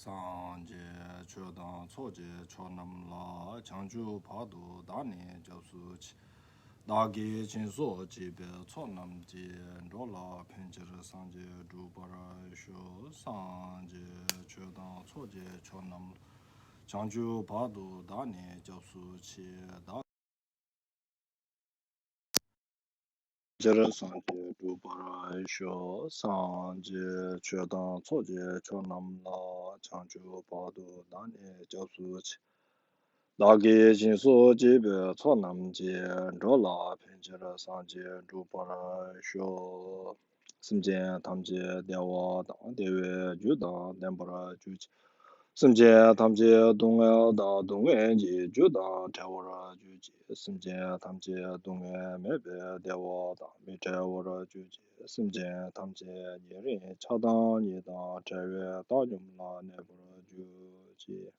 Sanje Chodan Soje Chonam La Changju Padu Dani Josuch Dagi Chinso Jibe Chonam Ji Rola Pincher Sanje Dubara Sho Sanje Chodan Soje Chonam Changju Padu Dani Josuch Jere Sanje Dubara Sho Sanje Chodan Soje Chonam La Changju Padu Dani Josuch Dagi Jinsu Jibe Chonam Ji Rola Pincher Sanje Dubara Sho Simjen Tamje Dewa Dewe Juda Dembara Juj Simjen Tamje Dongel Da Dongwen Ji Juda Tewara Juji Simjen Tamje Dongwen Mebe Dewa Da Mi Tewara Juji Simjen Tamje Nirin Chadan Nida Tewe Da Yumla Nebara Juji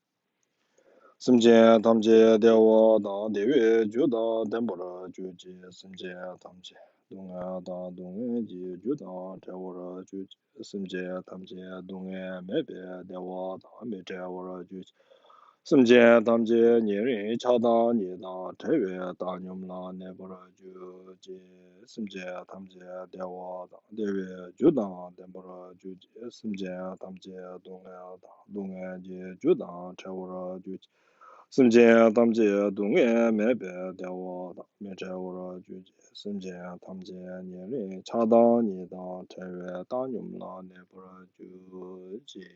Simje Tamje Dewa Da Dewe Juda Dembara Juji Simje Tamje Dunga Da Dunga Ji Juda Tewara Juji Simje Tamje Dunga Mebe Dewa Da Me Tewara Juji Simje Tamje Nirin Chada Nida Tewe Da Nyumla Nebara Juji Simje Tamje Dewa Da Dewe Juda Dembara Juji Simje Tamje Dunga Da Dunga Ji Juda Tewara Juji Simje Tamje Dungye Mebe Dewa Me Tewara Juji Simje Tamje Nirin Chada Nida Tewe Da Nyumla Nebara Juji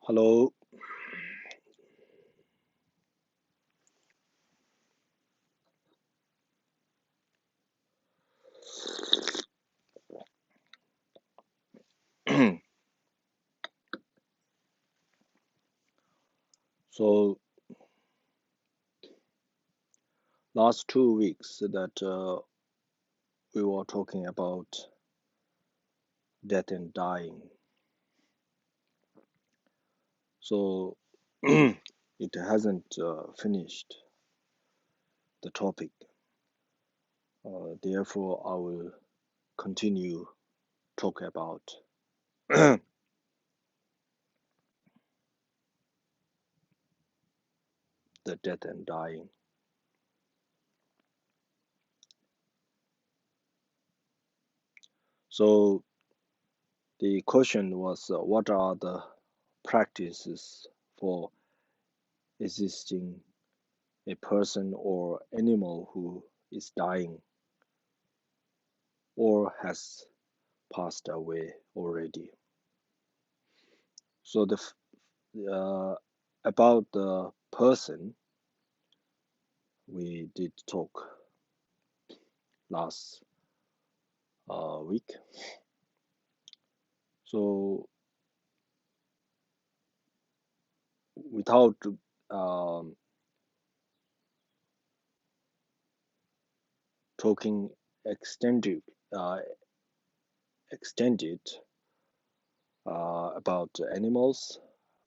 Hello. So last 2 weeks that we were talking about death and dying. So it hasn't finished the topic. Therefore, I will continue talk about the death and dying. So the question was, what are the practices for assisting a person or animal who is dying or has passed away already? So about the person, we did talk last week. So without talking extended about animals,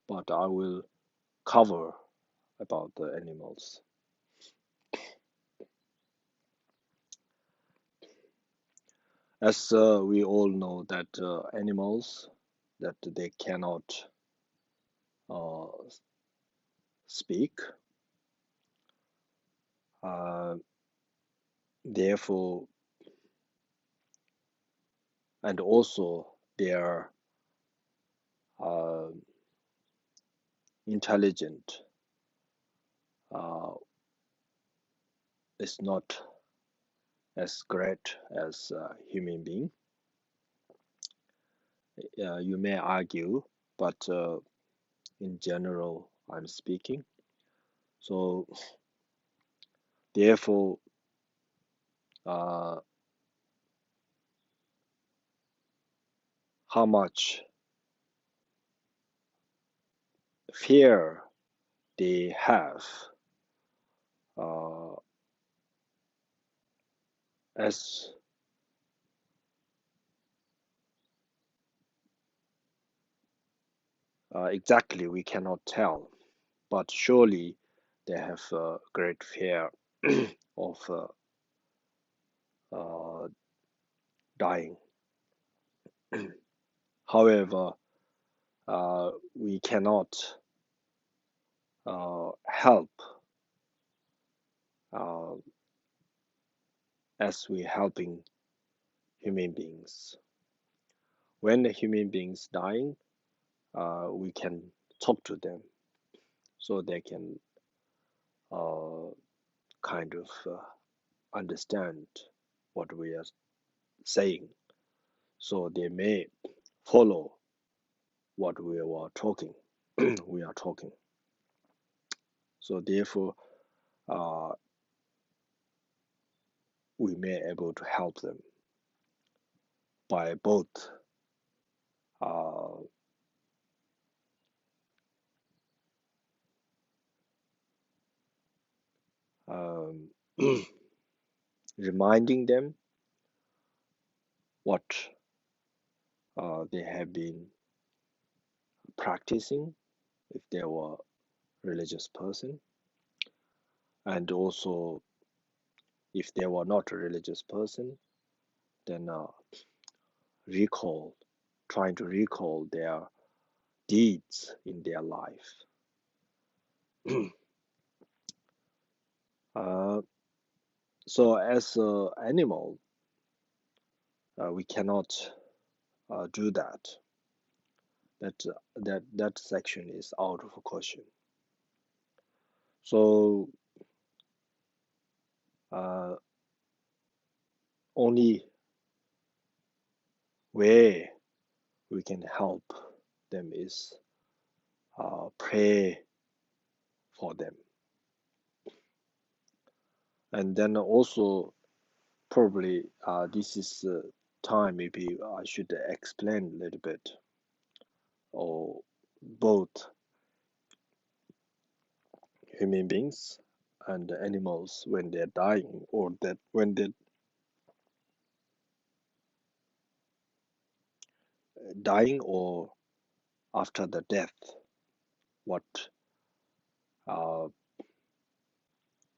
but I will cover about the animals. As we all know that animals that they cannot speak, therefore, and also their intelligent is not as great as a human being. You may argue, but in general, I'm speaking. So therefore, how much fear they have as exactly we cannot tell, but surely they have a great fear of dying. However, we cannot help as we helping human beings. When the human beings dying, we can talk to them so they can kind of understand what we are saying, so they may follow what we were talking. We are talking. So therefore, we may able to help them by both uh, um, reminding them what they have been practicing if they were religious person, and also if they were not a religious person, then recall, trying to recall their deeds in their life. So as an animal, we cannot do that. That section is out of question. So only way we can help them is pray for them. And then also probably this is time maybe I should explain a little bit, or both human beings and animals when they're dying, or that when they're dying or after the death, what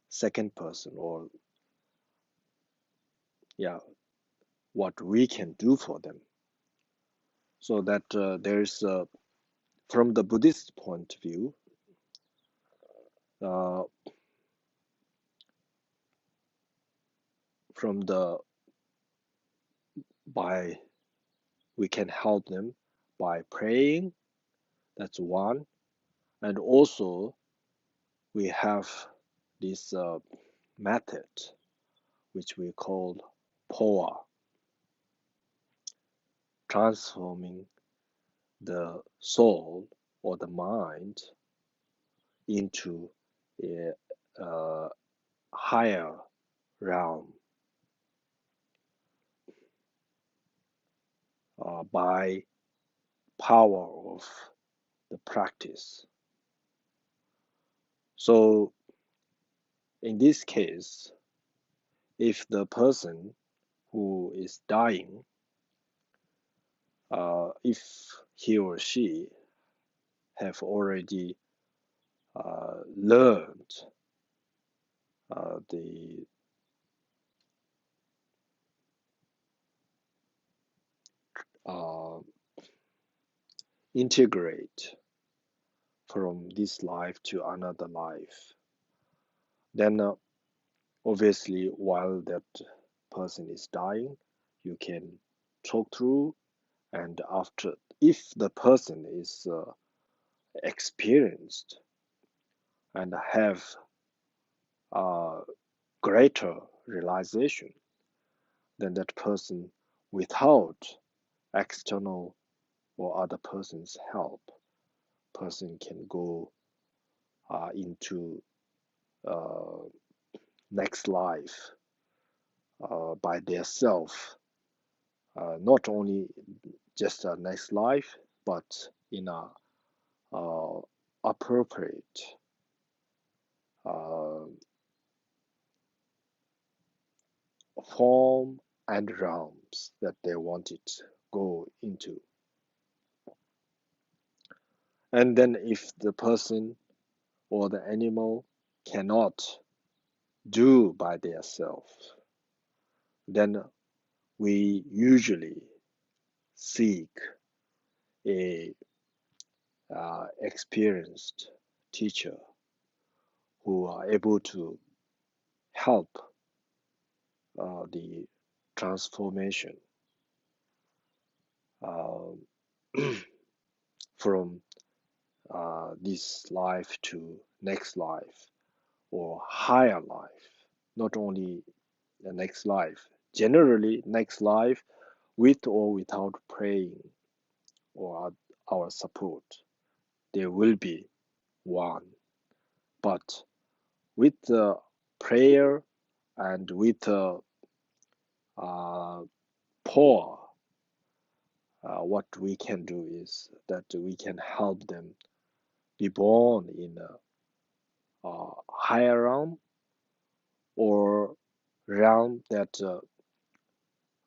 second person, or what we can do for them. So that there's from the Buddhist point of view, from the by we can help them by praying. That's one. And also we have this method which we call POA, transforming the soul or the mind into a higher realm by power of the practice. So in this case, if the person who is dying, if he or she have already learned the integrate from this life to another life, then obviously while that person is dying, you can talk through, and after, if the person is experienced and have greater realization, then that person, without external or other person's help, person can go into next life by their self, not only just a next life, but in a appropriate form and realms that they wanted to go into. And then if the person or the animal cannot do by themselves, then we usually seek a experienced teacher who are able to help the transformation from this life to next life or higher life, not only the next life, generally next life with or without praying or our support, there will be one. But with prayer and with poor, what we can do is that we can help them be born in a higher realm or realm that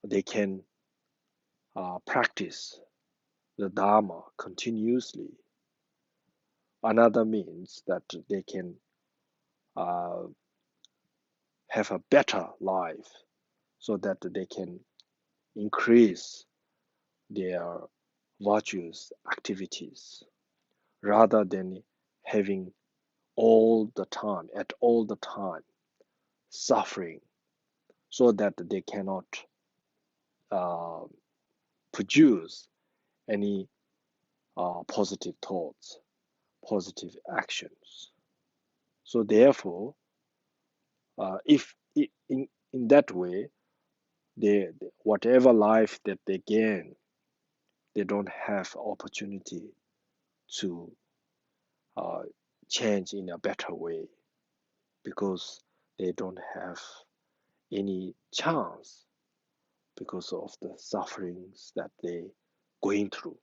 they can practice the Dharma continuously. Another means that they can uh, have a better life so that they can increase their virtuous activities rather than having at all the time, suffering so that they cannot uh, produce any positive thoughts, positive actions. So therefore, if in that way, whatever life that they gain, they don't have opportunity to uh, change in a better way because they don't have any chance because of the sufferings that they going through.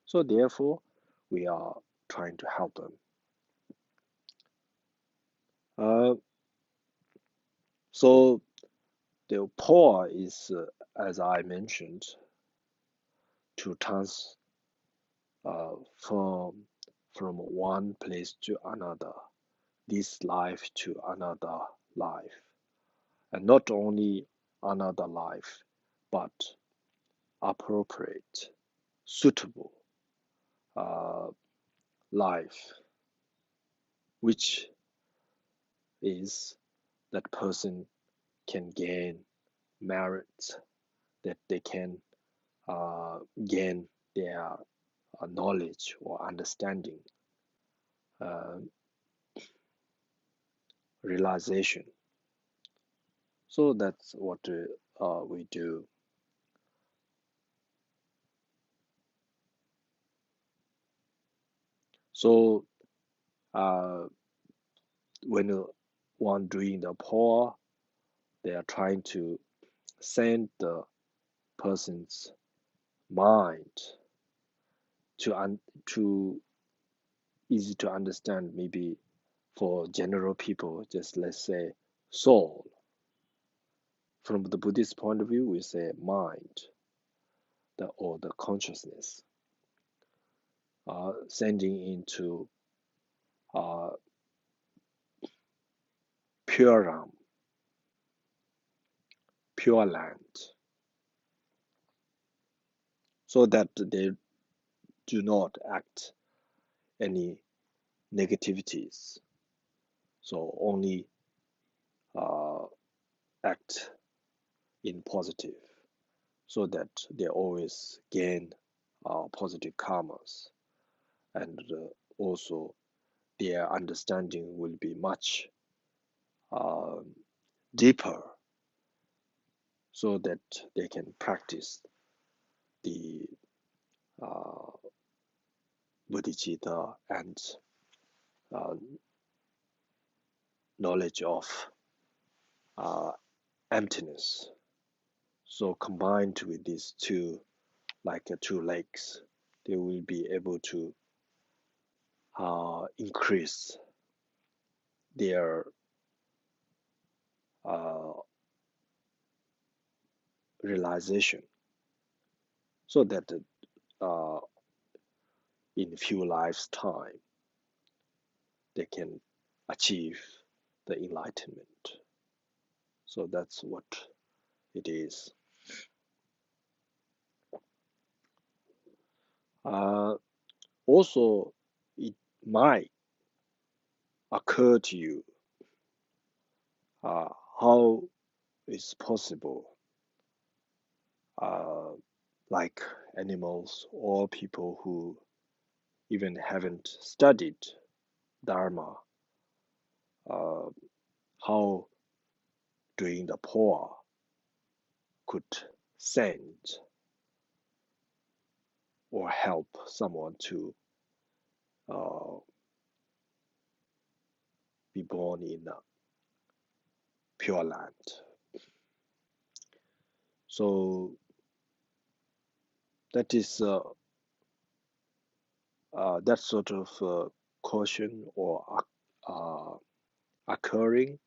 So therefore, we are trying to help them. Uh, so the poor is, as I mentioned, to transform from one place to another, this life to another life, and not only another life, but appropriate, suitable uh, life, which is that person can gain merits, that they can gain their knowledge or understanding, uh, realization. So that's what we do. So when one doing the poor, they are trying to send the person's mind to easy to understand. Maybe for general people, just let's say soul. From the Buddhist point of view, we say mind, or the consciousness, sending into uh, pure realm, pure land, so that they do not act any negativities. So only uh, act in positive, so that they always gain positive karmas, and also their understanding will be much uh, deeper, so that they can practice the uh, bodhicitta and uh, knowledge of uh, emptiness. So combined with these two, like two legs, they will be able to increase their uh, realization, so that uh, in few lives time they can achieve the enlightenment. So that's what it is. Also, it might occur to you how it's possible, like animals or people who even haven't studied Dharma, how doing the poor could send or help someone to be born in a pure land. So that is that sort of caution or occurring.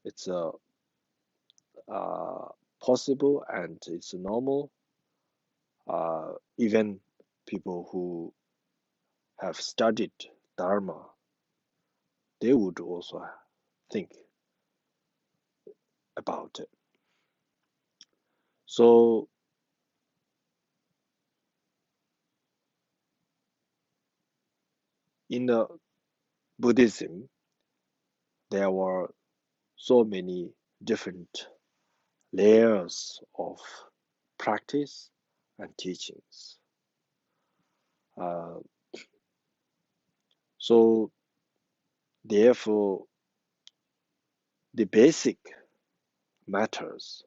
It's possible and it's normal. Even people who have studied Dharma, they would also think about it. So in the Buddhism, there were so many different layers of practice and teachings. So therefore, the basic matters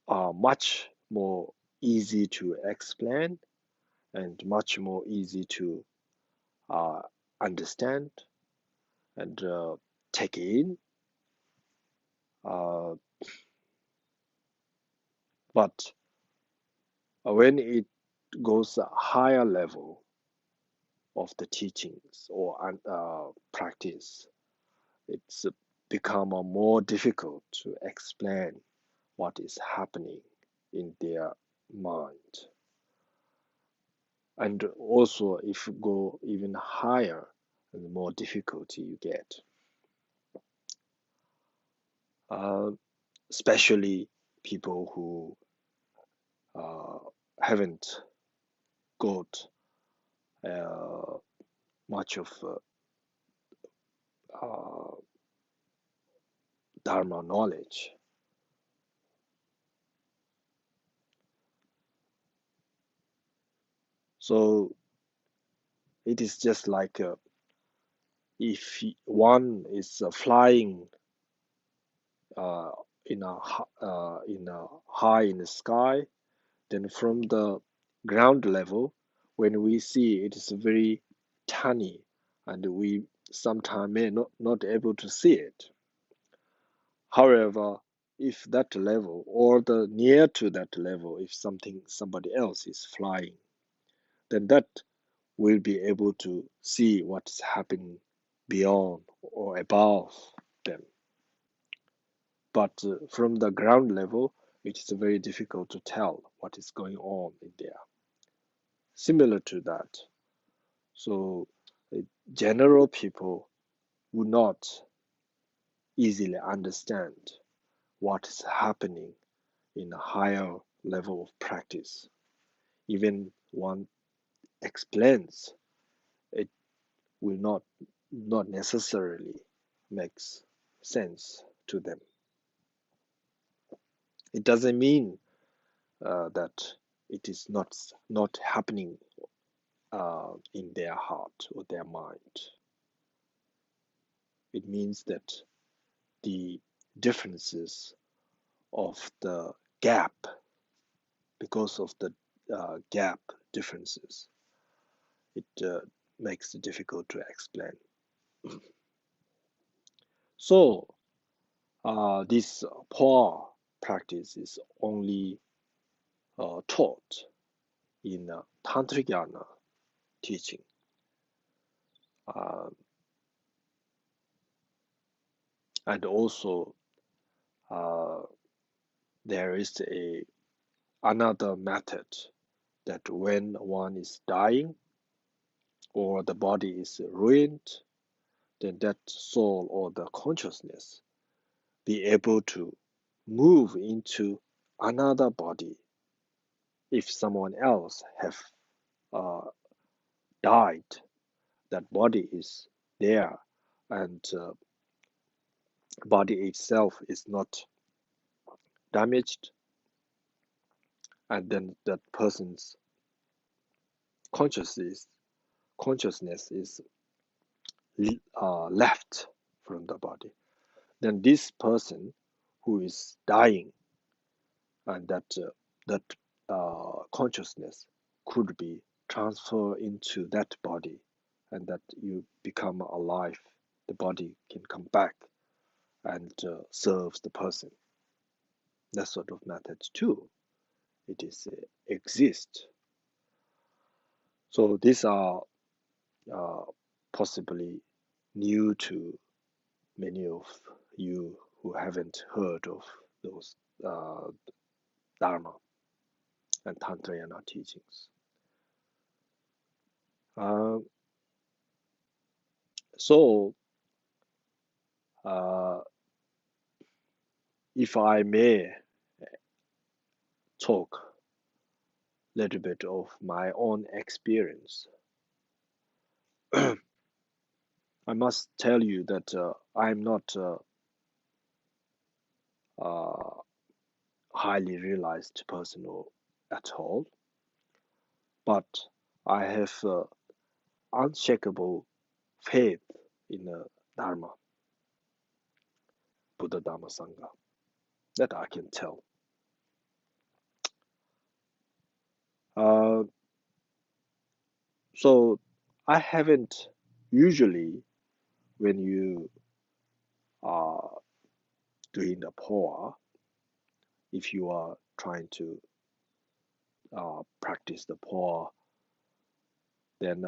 are much more easy to explain and much more easy to understand and take in. But when it goes a higher level of the teachings or practice, it's become more difficult to explain what is happening in their mind. And also, if you go even higher, the more difficulty you get. Especially people who haven't got much of Dharma knowledge. So it is just like if one is flying in a high in the sky, then from the ground level, when we see it is very tiny, and we sometimes may not able to see it. However, if that level or the near to that level, if somebody else is flying, then that will be able to see what is happening beyond or above them. But from the ground level, it is very difficult to tell what is going on in there. Similar to that, so general people would not easily understand what is happening in a higher level of practice. Even one explains, it will not necessarily makes sense to them. It doesn't mean that it is not happening in their heart or their mind. It means that the differences of the gap, because of the gap differences, it makes it difficult to explain. So this poor practice is only taught in Tantrikana teaching. And also there is another method that when one is dying or the body is ruined, then that soul or the consciousness be able to move into another body. If someone else have died, that body is there, and body itself is not damaged, and then that person's consciousness is left from the body. Then this person who is dying, and that consciousness could be transferred into that body, and that you become alive. The body can come back and serves the person. That sort of method too. It is exist. So these are possibly new to many of you who haven't heard of those Dharma and Tantrayana teachings. So, if I may talk a little bit of my own experience, I must tell you that I'm not highly realized person at all, but I have unshakable faith in Dharma, Buddha Dharma Sangha, that I can tell. So I haven't usually, when you are doing the poa, if you are trying to practice the poa, then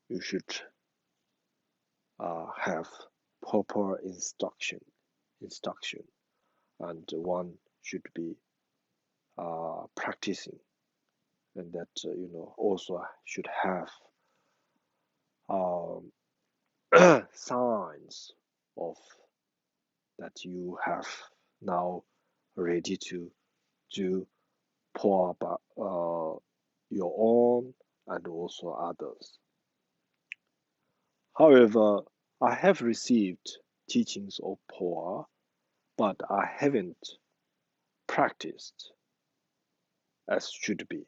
you should have proper instruction, and one should be practicing, and that also should have signs of that you have now ready to do pour about your own and also others. However, I have received teachings of pour, but I haven't practiced as should be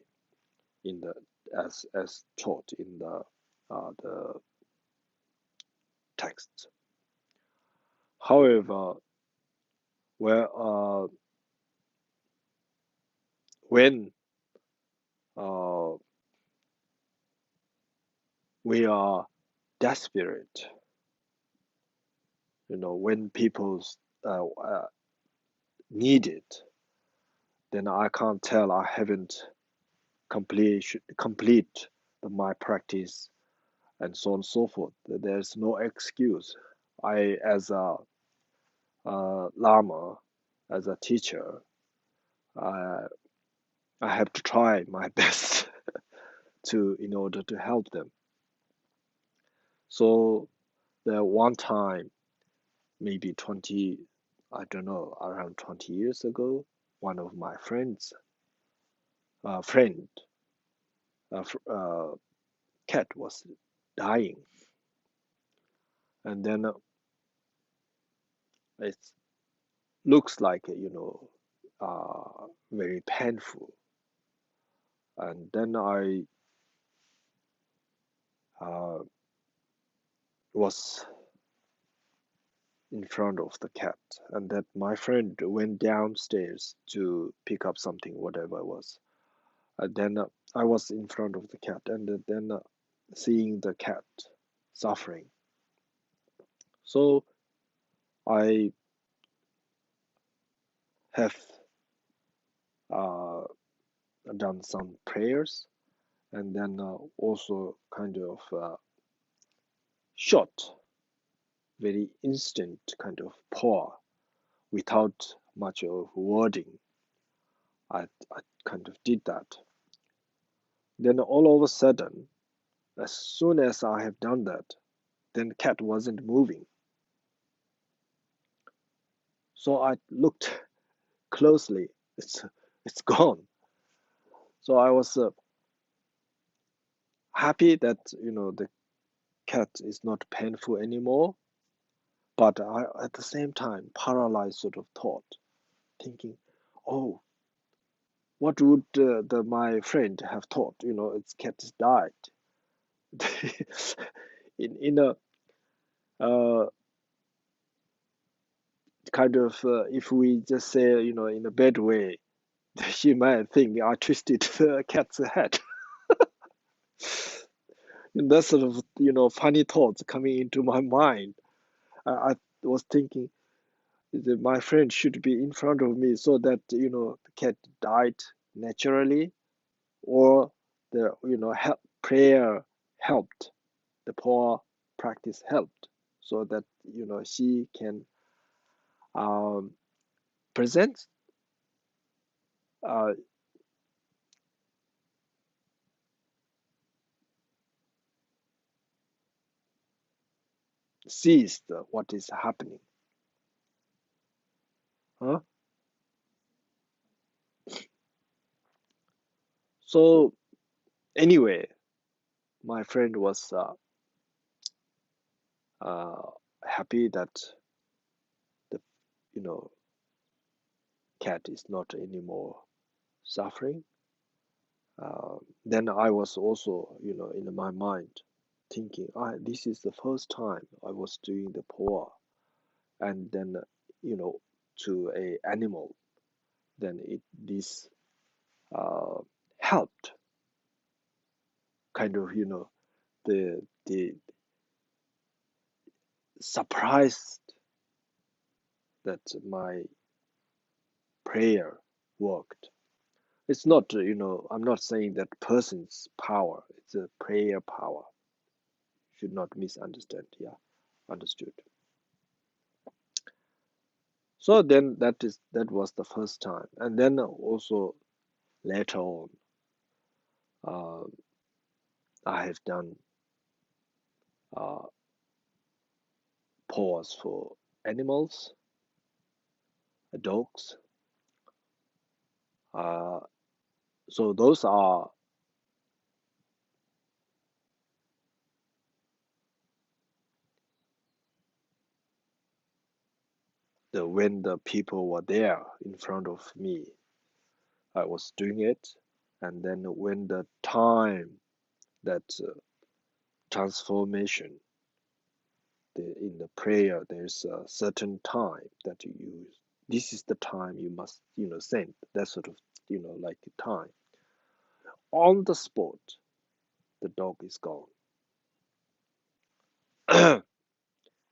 in the as taught in the text. However, where when we are desperate, when people need it, then I can't tell I haven't complete my practice and so on and so forth. There's no excuse. I, as a Lama, as a teacher, I have to try my best in order to help them. So the one time, maybe 20, I don't know, around 20 years ago, one of my friend, cat was dying, and then it looks like very painful, and then I was in front of the cat, and that my friend went downstairs to pick up something, whatever it was. Then I was in front of the cat, and then seeing the cat suffering. So I have done some prayers, and then also kind of short, very instant kind of pour without much of wording. I kind of did that. Then all of a sudden, as soon as I have done that, then the cat wasn't moving. So I looked closely. It's gone. So I was happy that the cat is not painful anymore. But I, at the same time, paralyzed sort of thought, thinking, oh, what would my friend have thought? Its cat has died. In a kind of, if we just say, in a bad way, she might think I twisted the cat's head. And that sort of, funny thoughts coming into my mind. I was thinking that my friend should be in front of me so that, the cat died naturally, or the, prayer helped, the poor practice helped, so that, she can um, present, uh, sees what is happening. Huh? So anyway, my friend was uh, happy that the cat is not anymore suffering. Then I was also, in my mind, thinking, this is the first time I was doing the poor, and then, to a animal, then this uh, helped, kind of, the surprised that my prayer worked. It's not, I'm not saying that person's power, it's a prayer power. Should not misunderstand. Yeah, understood. So then that was the first time. And then also later on, uh, I have done uh, pause for animals, dogs. Uh, so those are when the people were there in front of me, I was doing it. And then when the time that transformation, in the prayer, there's a certain time that you use. This is the time you must, send. That sort of, like time. On the spot, the dog is gone.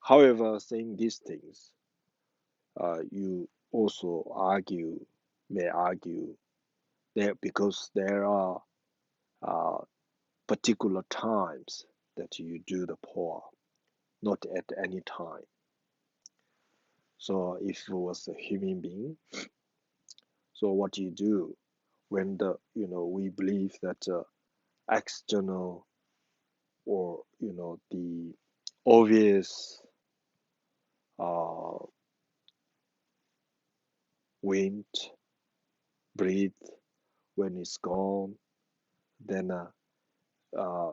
However, saying these things, you also may argue there, because there are uh, particular times that you do the poor, not at any time. So if it was a human being, so what do you do when we believe that external, or the obvious uh, wind, breathe, when it's gone, then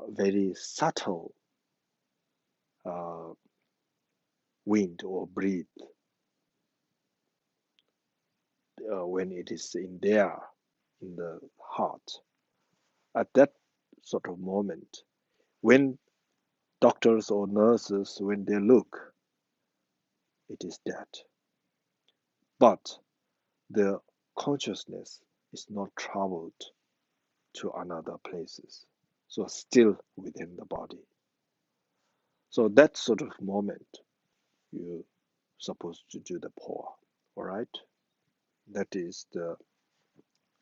very subtle uh, wind or breathe, when it is in there, in the heart. At that sort of moment, when doctors or nurses, when they look, it is dead. But the consciousness is not traveled to another places, so still within the body. So that sort of moment, you're supposed to do the pour. All right, that is the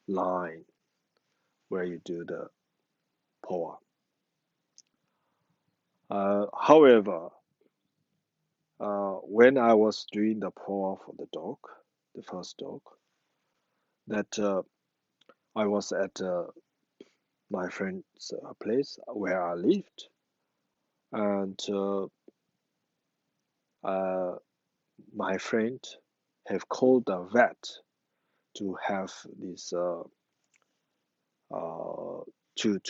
line where you do the pour. However, when I was doing the pour for the dog, the first dog, that I was at my friend's place where I lived, and my friend have called the vet to have this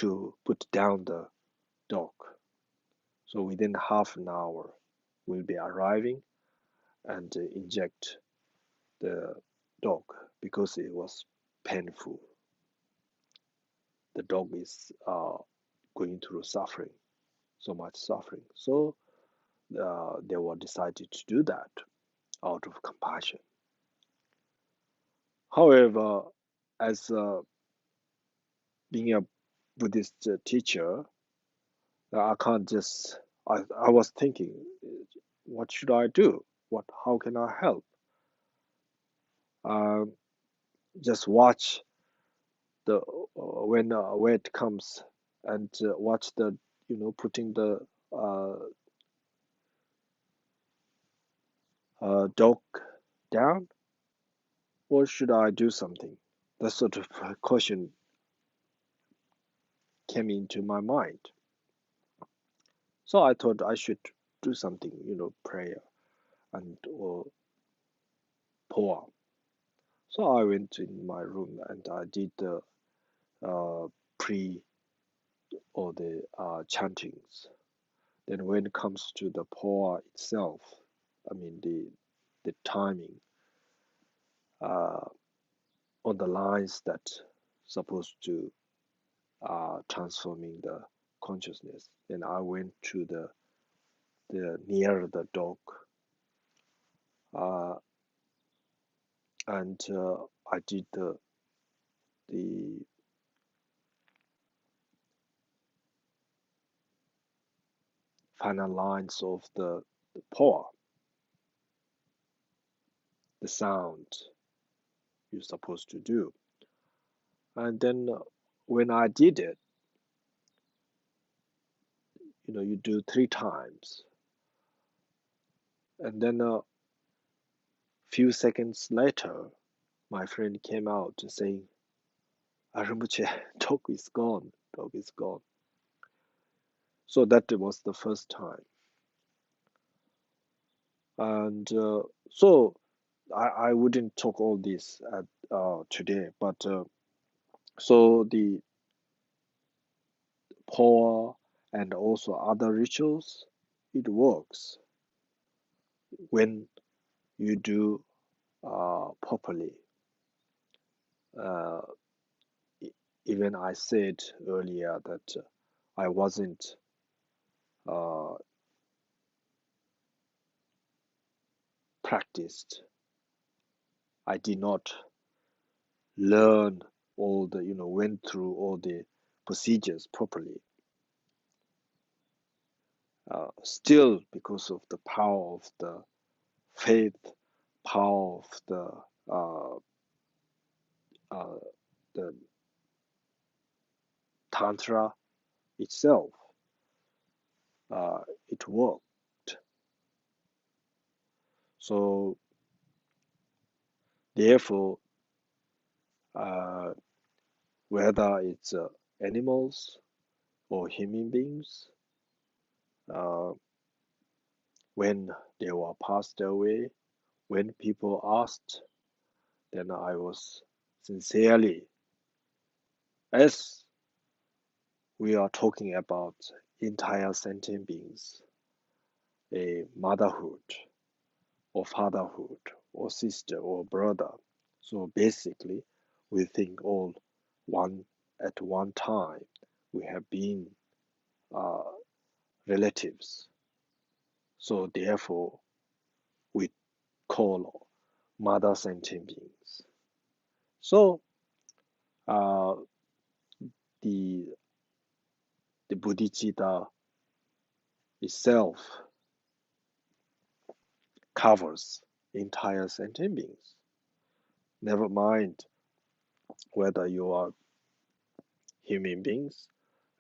to put down the dog. So within half an hour, we'll be arriving and inject the dog because it was painful. The dog is going through suffering, so much suffering. So they were decided to do that out of compassion. However, as being a Buddhist teacher, I can't just. I was thinking, what should I do? How can I help? Um, just watch the when it comes and watch the putting the uh, dog down, or should I do something? That sort of question came into my mind. So I thought I should do something, prayer and or poem. So I went in my room and I did the pre or the chantings. Then when it comes to the poem itself, I mean the timing uh, on the lines that supposed to transforming the consciousness. Then I went to the near the dog uh, and I did the final lines of the poem, the sound you're supposed to do. And then when I did it, you do 3 times. And then a few seconds later, my friend came out saying, Rinpoche, dog is gone, dog is gone. So that was the first time. And so I wouldn't talk all this today, but so the power and also other rituals, it works when you do properly. Uh, Even I said earlier that I wasn't uh, practiced. I did not learn all the, went through all the procedures properly. Still, because of the power of the faith, power of uh, uh, the tantra itself, uh, it worked. So therefore, uh, whether it's animals or human beings, uh, when they were passed away, when people asked, then I was sincerely, as we are talking about entire sentient beings, a motherhood or fatherhood or sister or brother. So basically, we think all one at one time we have been uh, relatives. So therefore, we call mother sentient beings. So uh, the the bodhicitta itself covers entire sentient beings. Never mind whether you are human beings,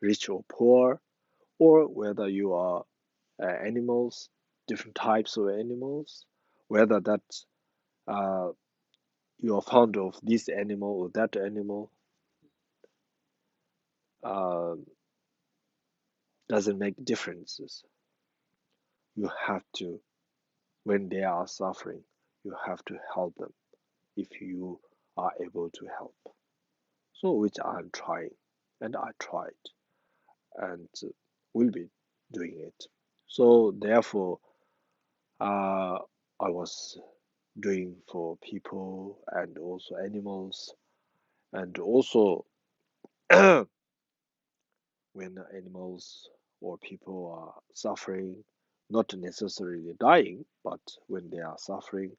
rich or poor, or whether you are animals, different types of animals, whether that uh, you are fond of this animal or that animal, uh, doesn't make differences. You have to when they are suffering, you have to help them if you are able to help. So, which I'm trying, and I tried, and will be doing it. So, therefore, I was doing for people and also animals, and also when animals or people are suffering, not necessarily dying, but when they are suffering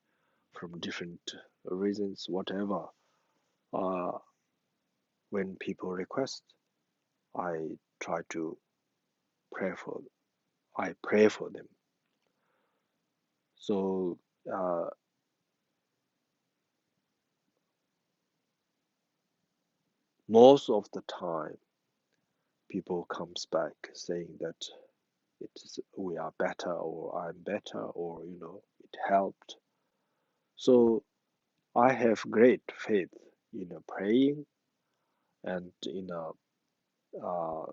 from different reasons, whatever, uh, when people request, I try to pray for, I pray for them. So uh, most of the time, people comes back saying that we are better or I'm better or it helped. So I have great faith in praying and in uh,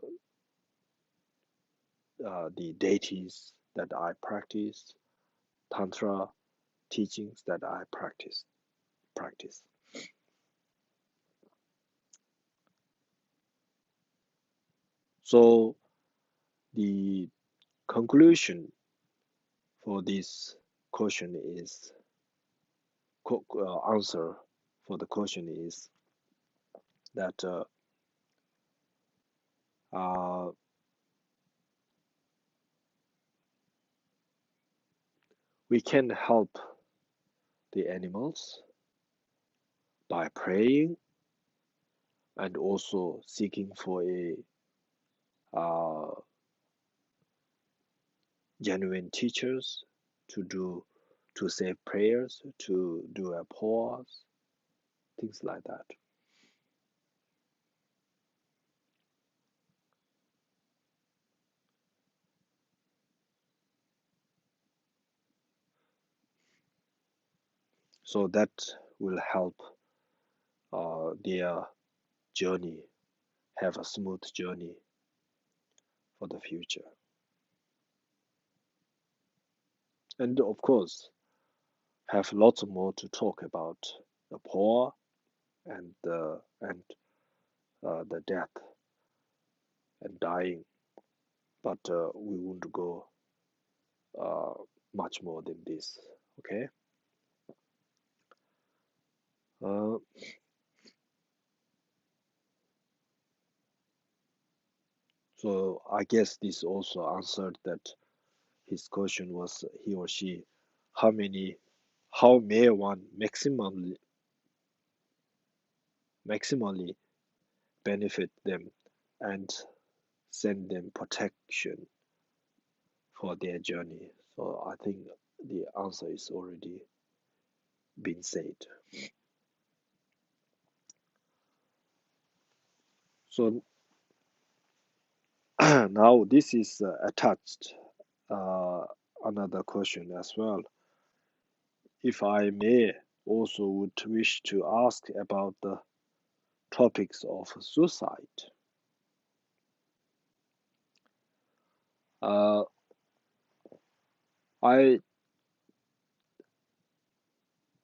the deities that I practice, tantra teachings that I practice. So the conclusion for this question is answer for the question is that uh, we can help the animals by praying and also seeking for a uh, genuine teachers to say prayers, to do a pause, things like that. So that will help their journey have a smooth journey for the future. And of course, have lots more to talk about the poor and the death and dying, but we won't go uh, much more than this. Okay. Uh, so I guess this also answered that his question was he or she, how many, how may one maximally benefit them and send them protection for their journey. So I think the answer is already been said. So now this is attached another question as well. If I may, also would wish to ask about the topics of suicide. Uh, I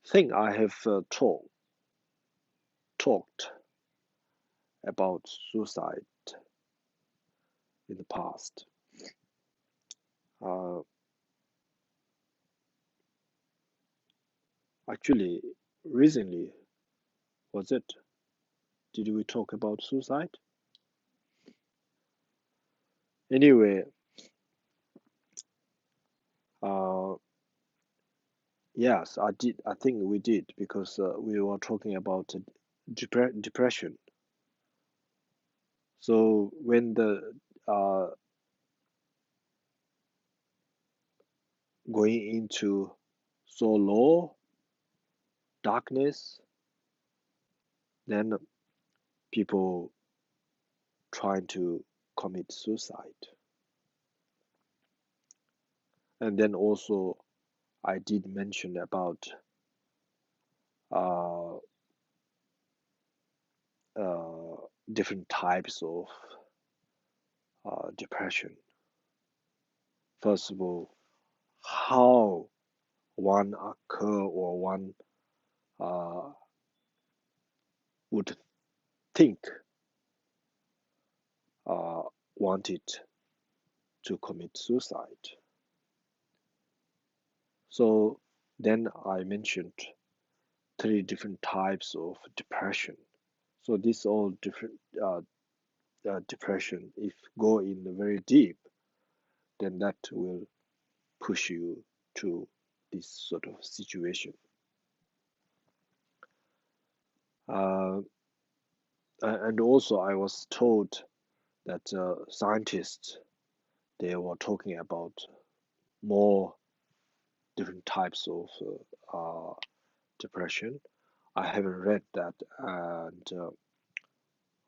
think I have talked about suicide in the past. Uh, Actually, recently, was it? Did we talk about suicide? Anyway, uh, yes, I did. I think we did because we were talking about depression. So when the going into so low darkness, then people trying to commit suicide. And then also I did mention about uh, uh, different types of depression. First of all, how one occur or one would think wanted to commit suicide. So then I mentioned three different types of depression. So these all different depression, if go in very deep, then that will push you to this sort of situation. Uh, and also, I was told that scientists they were talking about more different types of depression. I haven't read that, and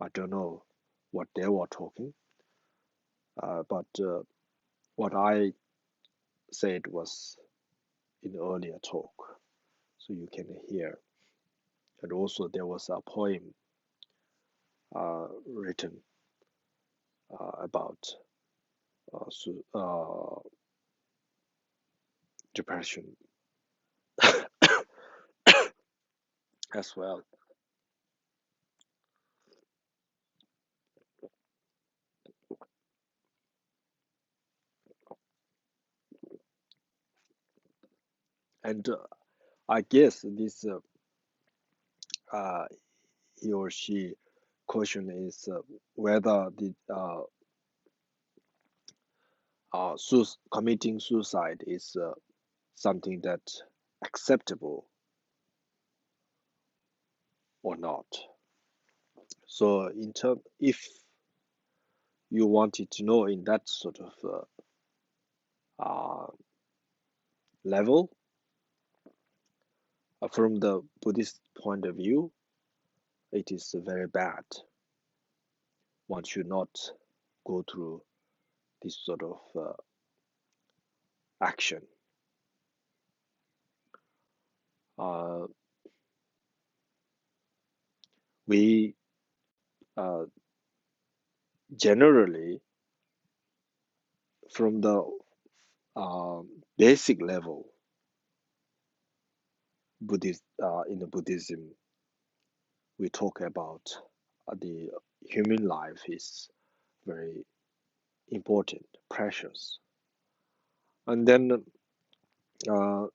I don't know what they were talking. But what I said was in earlier talk, so you can hear. And also, there was a poem written about depression as well. And I guess this he or she question is whether the committing suicide is something that acceptable or not. So in term, if you wanted to know in that sort of level, from the Buddhist point of view, it is very bad. One should not go through this sort of action. Uh, we generally, from the basic level, in the Buddhism, we talk about the human life is very important, precious. And then, uh,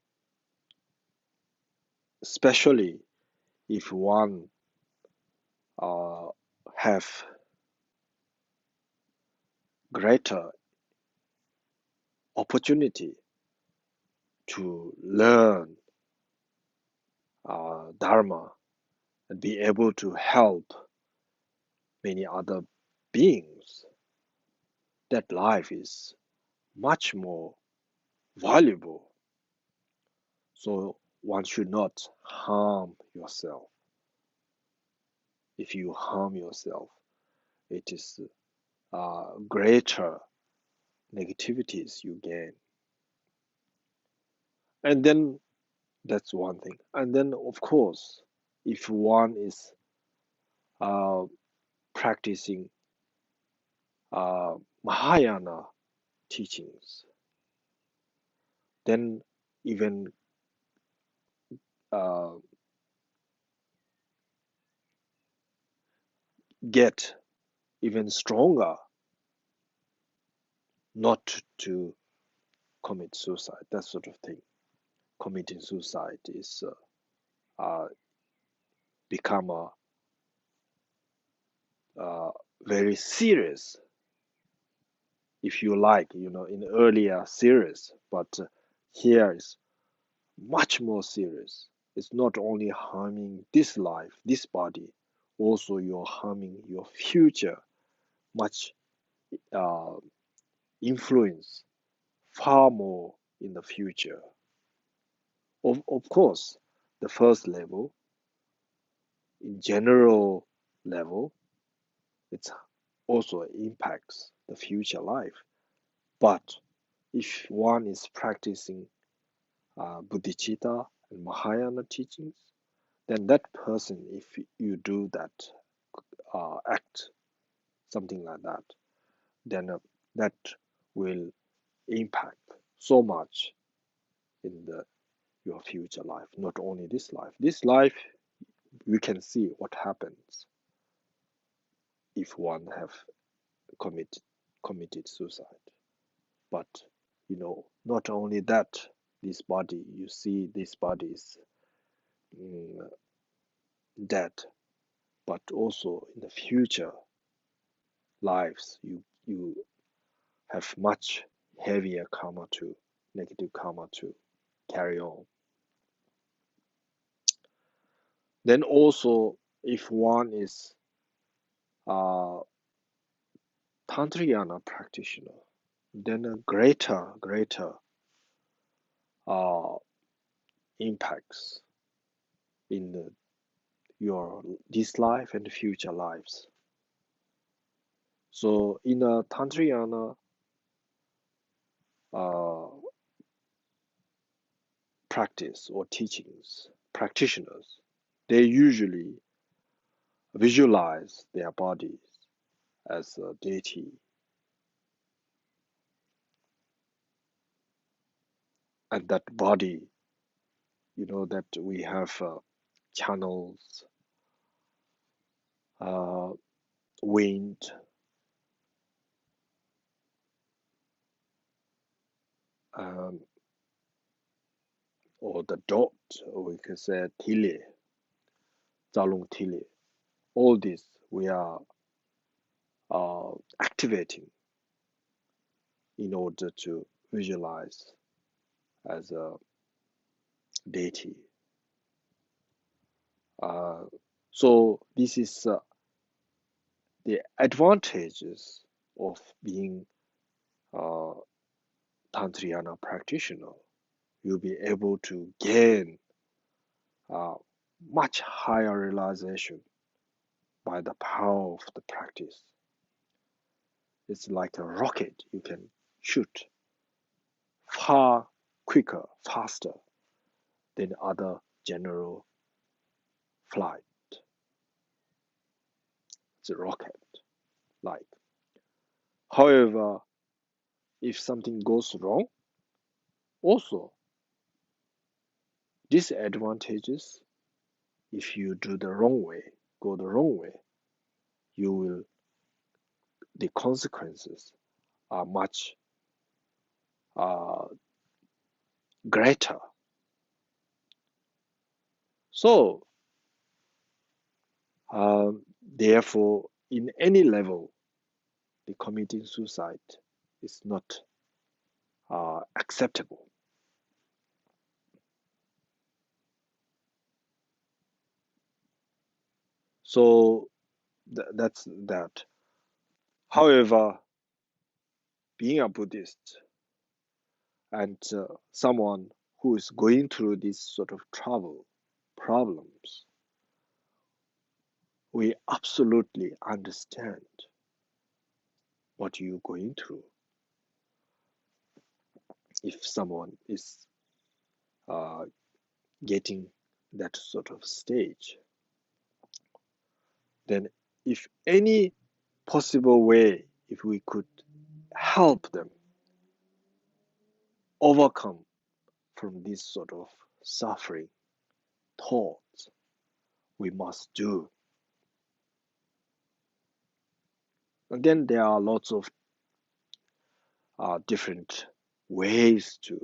especially if one uh, have greater opportunity to learn Dharma and be able to help many other beings, that life is much more valuable. So one should not harm yourself. If you harm yourself, it is greater negativities you gain. And then that's one thing. And then, of course, if one is uh, practicing Mahayana teachings, then even uh, get even stronger not to commit suicide, that sort of thing. Committing suicide is become a very serious, if you like, in earlier series, but here is much more serious. It's not only harming this life, this body, also you're harming your future, much uh, influence, far more in the future. Of course, the first level, in general level, it also impacts the future life. But if one is practicing bodhicitta and Mahayana teachings, then that person, if you do that act, something like that, then that will impact so much in the your future life, not only this life. This life, we can see what happens if one have committed suicide. But not only that, this body, you see, this body is dead, but also in the future lives, you have much heavier karma to negative karma to carry on. Then also, if one is a Tantrayana practitioner, then a greater impacts in your this life and future lives. So in a Tantrayana practice or teachings, practitioners, they usually visualize their bodies as a deity, and that body, that we have channels, wind, or the dot, or we can say tile, Zalung tile. All this we are activating in order to visualize as a deity. So this is the advantages of being a Tantrayana practitioner. You'll be able to gain much higher realization by the power of the practice. It's like a rocket. You can shoot far quicker, faster than other general flight. It's a rocket, like. However, if something goes wrong, also disadvantages, if you do the wrong way, go the wrong way, the consequences are much greater. So, therefore, in any level, the committing suicide is not acceptable. So that's that. However, being a Buddhist and someone who is going through this sort of problems, we absolutely understand what you're going through. If someone is getting that sort of stage, then if any possible way, if we could help them overcome from this sort of suffering thoughts, we must do. And then there are lots of different ways to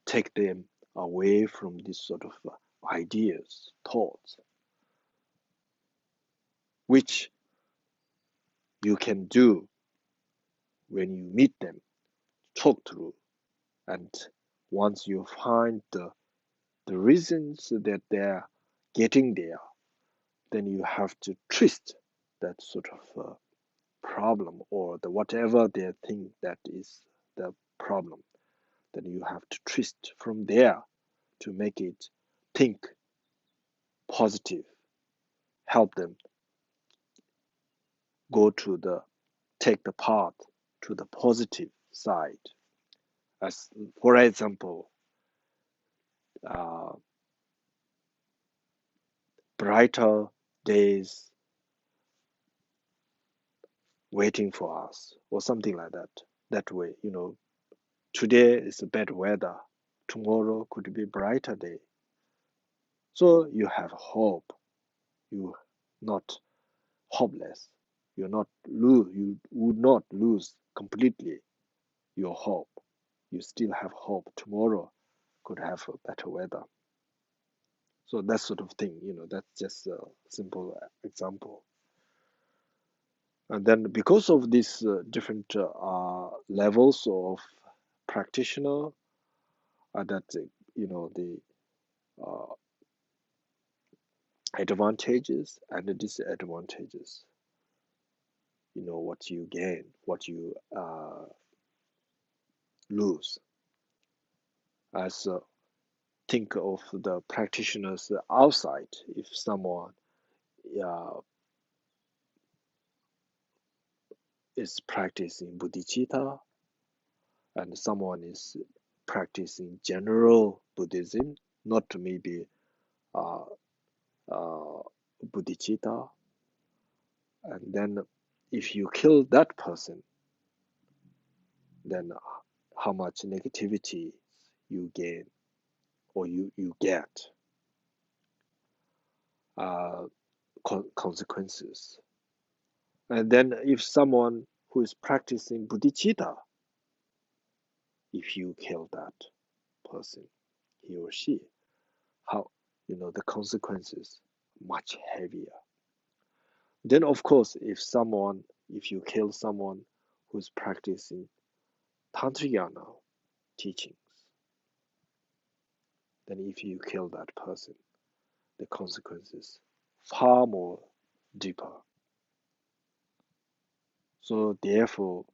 take them away from this sort of ideas, thoughts, which you can do when you meet them, talk through, and once you find the reasons that they're getting there, then you have to twist that sort of problem or the whatever they think that is the problem. Then you have to twist from there to make it think positive, help them take the path to the positive side. As for example, brighter days waiting for us, or something like that. That way, today is bad weather. tomorrow could be brighter day. So you have hope. You're not hopeless. You would not lose completely your hope. You still have hope. Tomorrow could have a better weather. So that sort of thing, that's just a simple example. And then because of these different levels of practitioner, that the uh, advantages and the disadvantages, what you gain, what you lose. As think of the practitioners outside. If someone is practicing bodhicitta and someone is practicing general Buddhism, not maybe uh, bodhicitta, and then if you kill that person, then how much negativity you gain or you get, consequences. And then if someone who is practicing bodhicitta, if you kill that person, he or she, how, the consequences much heavier. Then of course, if you kill someone who's practicing Tantrayana teachings, then if you kill that person, the consequences far more deeper. So therefore,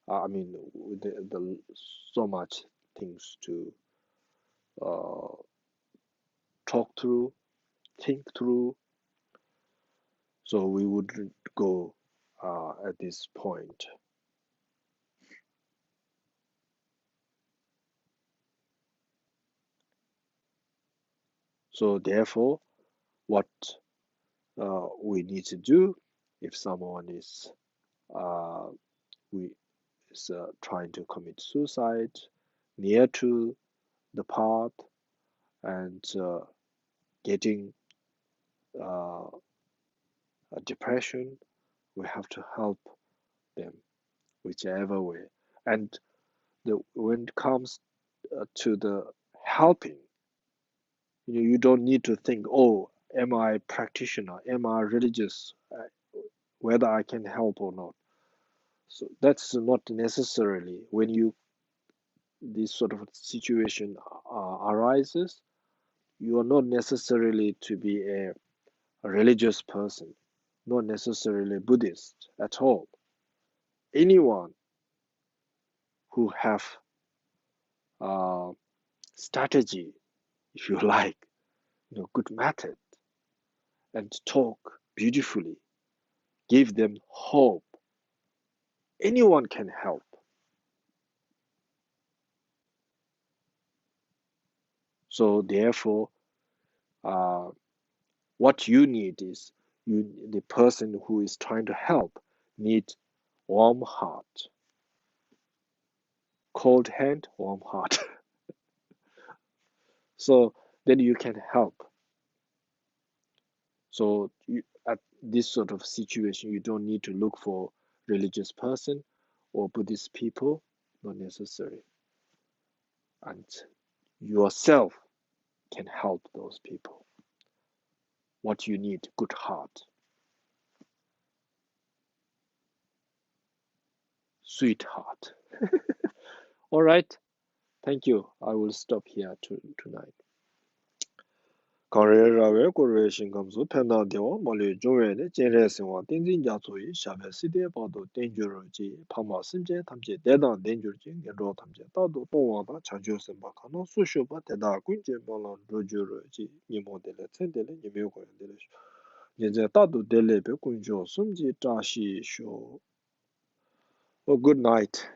the so much things to talk through, think through. So we would go at this point. So therefore, what we need to do if someone is trying to commit suicide near to the path and getting a depression, we have to help them whichever way. And when it comes to the helping, you don't need to think, oh, am I practitioner? Am I religious? Whether I can help or not. So that's not necessarily when this sort of situation arises. You are not necessarily to be a religious person, not necessarily Buddhist at all. Anyone who have strategy, if you like, good method, and talk beautifully, give them hope. Anyone can help. So therefore, what you need is the person who is trying to help needs warm heart. Cold hand, warm heart. So then you can help. So at this sort of situation, you don't need to look for religious person or Buddhist people, not necessary. And yourself can help those people. What you need, good heart, sweetheart. All right, thank you. I will stop here tonight. Karerawe korwe shingamsu penda dewa mali jowe ne jenre singwa tenzin jatsu yi shabe side pado tenjuro ji pama simje tamje dedan tenjuro ji ngero tamje tado tongwa da chanjo simba kano susho ba teda kunje molan rojuro ji nimo dele tsendele nime koyan dele sho jenze tado dele be kunjo sumji tashi sho. Oh, good night.